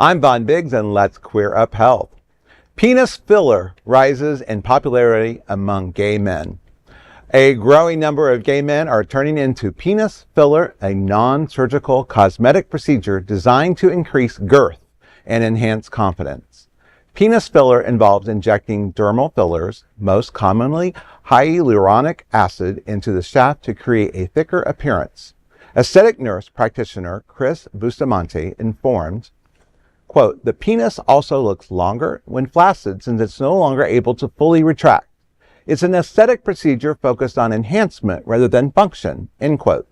I'm Von Biggs, and let's queer up health. Penis filler rises in popularity among gay men. A growing number of gay men are turning into penis filler, a non-surgical cosmetic procedure designed to increase girth and enhance confidence. Penis filler involves injecting dermal fillers, most commonly hyaluronic acid, into the shaft to create a thicker appearance. Aesthetic nurse practitioner Chris Bustamante informed, quote, "The penis also looks longer when flaccid since it's no longer able to fully retract. It's an aesthetic procedure focused on enhancement rather than function," end quote.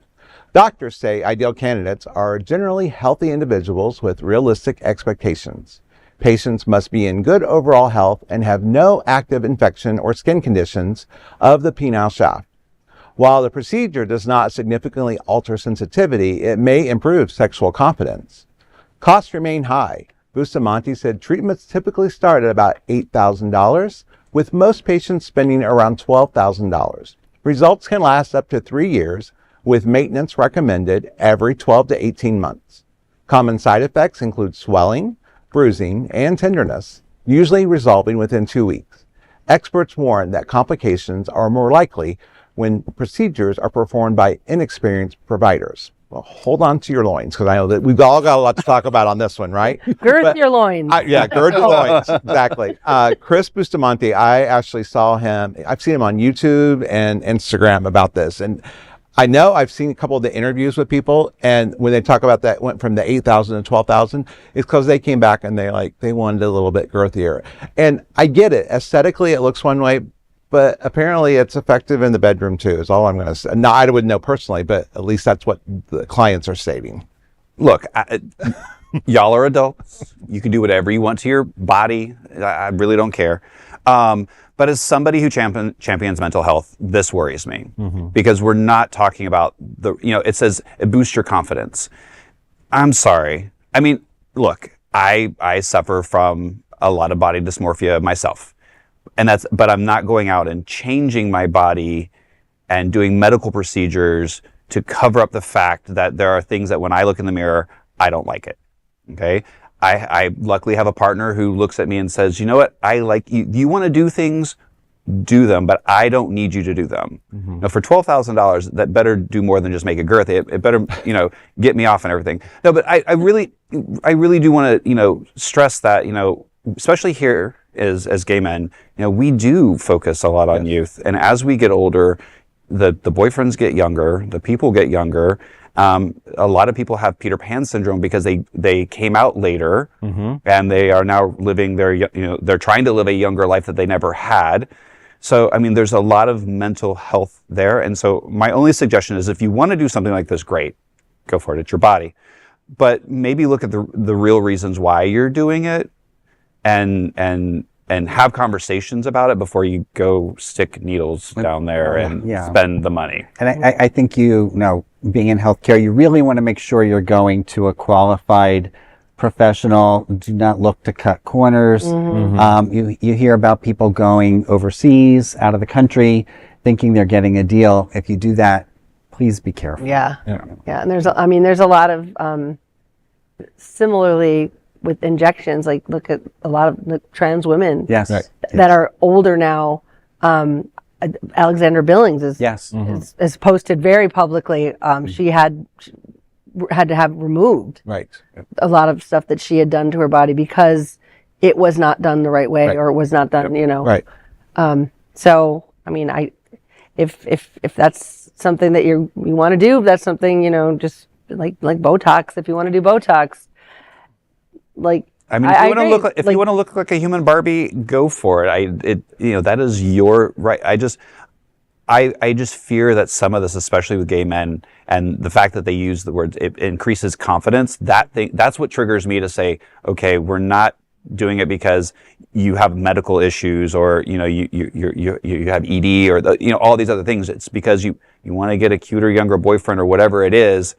Doctors say ideal candidates are generally healthy individuals with realistic expectations. Patients must be in good overall health and have no active infection or skin conditions of the penile shaft. While the procedure does not significantly alter sensitivity, it may improve sexual confidence. Costs remain high. Bustamante said treatments typically start at about $8,000, with most patients spending around $12,000. Results can last up to 3 years, with maintenance recommended every 12 to 18 months. Common side effects include swelling, bruising, and tenderness, usually resolving within 2 weeks. Experts warn that complications are more likely when procedures are performed by inexperienced providers. Well, hold on to your loins, because I know that we've all got a lot to talk about on this one, right? Girth your loins. Yeah, girth your loins, exactly. Chris Bustamante, I actually saw him, I've seen him on YouTube and Instagram about this, and I know I've seen a couple of the interviews with people, and when they talk about that went from the 8,000 to 12,000, it's because they came back and they wanted a little bit girthier. And I get it. Aesthetically, it looks one way, but apparently it's effective in the bedroom too, is all I'm going to say. Now, I wouldn't know personally, but at least that's what the clients are stating. Look, y'all are adults. You can do whatever you want to your body. I really don't care. But as somebody who champions mental health, this worries me because we're not talking about it says it boosts your confidence. I'm sorry. I mean, look, I suffer from a lot of body dysmorphia myself, but I'm not going out and changing my body and doing medical procedures to cover up the fact that there are things that when I look in the mirror, I don't like it. Okay. I luckily have a partner who looks at me and says, you know what, I like you. You want to do things, do them, but I don't need you to do them. Now, for $12,000, that better do more than just make a girth. It better, get me off and everything. No, but I really do want to, stress that, especially here as gay men, we do focus a lot on youth. And as we get older, the boyfriends get younger, the people get younger. A lot of people have Peter Pan syndrome because they came out later and they are now living they're trying to live a younger life that they never had. So, I mean, there's a lot of mental health there. And so my only suggestion is if you want to do something like this, great, go for it. It's your body. But maybe look at the real reasons why you're doing it and have conversations about it before you go stick needles down there and spend the money. And I think being in healthcare, you really want to make sure you're going to a qualified professional. Do not look to cut corners. You hear about people going overseas, out of the country, thinking they're getting a deal. If you do that, please be careful. Yeah. And there's a lot of similarly with injections. Like look at a lot of the trans women that are older now. Alexander Billings is posted very publicly. She had to have removed a lot of stuff that she had done to her body because it was not done the right way or it was not done, so I mean, if that's something that you want to do, if that's something, just like Botox, if you want to do Botox, I mean, if you want to look like a human Barbie, go for it. That is your right. I just fear that some of this, especially with gay men, and the fact that they use the word it increases confidence. That's what triggers me to say, okay, we're not doing it because you have medical issues or you have ED or all these other things. It's because you want to get a cuter younger boyfriend or whatever it is.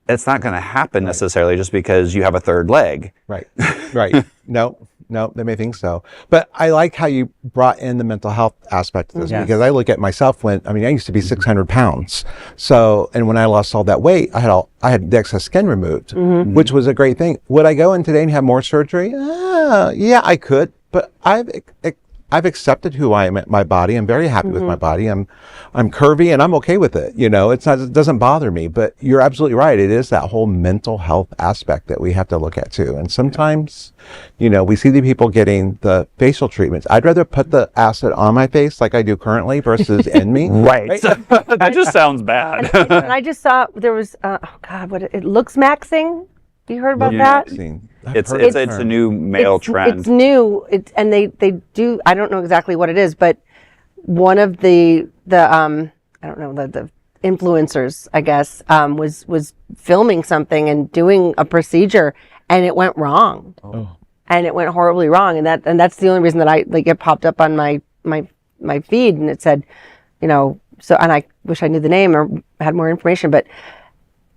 It's not going to happen necessarily just because you have a third leg. Right. No, No, they may think so. But I like how you brought in the mental health aspect of this because I look at myself I used to be 600 pounds. So, and when I lost all that weight, I had the excess skin removed, which was a great thing. Would I go in today and have more surgery? Yeah, I could, but I've accepted who I am at my body. I'm very happy with my body. I'm curvy and I'm okay with it. You know, it doesn't bother me, but you're absolutely right. It is that whole mental health aspect that we have to look at too. And sometimes, you know, we see the people getting the facial treatments. I'd rather put the acid on my face like I do currently versus in me. Right. That just sounds bad. And I just saw there was, it looks maxing. You heard about that? It's a new male trend. It's new. And they do. I don't know exactly what it is, but one of the I don't know the influencers, I guess, was filming something and doing a procedure, and it went wrong. Oh. And it went horribly wrong, and that's the only reason that it popped up on my feed, and it said, you know, so, and I wish I knew the name or had more information, but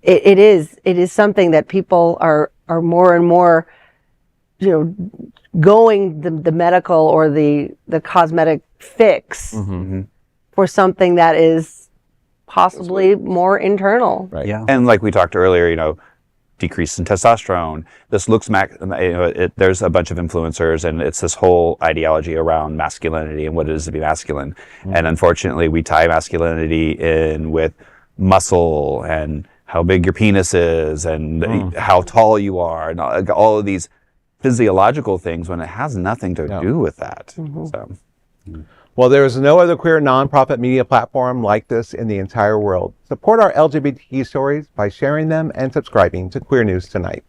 it is something that people are more and more, you know, going the medical or the cosmetic fix for something that is possibly more internal. Right. Yeah. And like we talked earlier, you know, decrease in testosterone. This looks, there's a bunch of influencers, and it's this whole ideology around masculinity and what it is to be masculine. And unfortunately, we tie masculinity in with muscle and how big your penis is and how tall you are and all of these physiological things when it has nothing to do with that. So. Well, there is no other queer nonprofit media platform like this in the entire world. Support our LGBT stories by sharing them and subscribing to Queer News Tonight.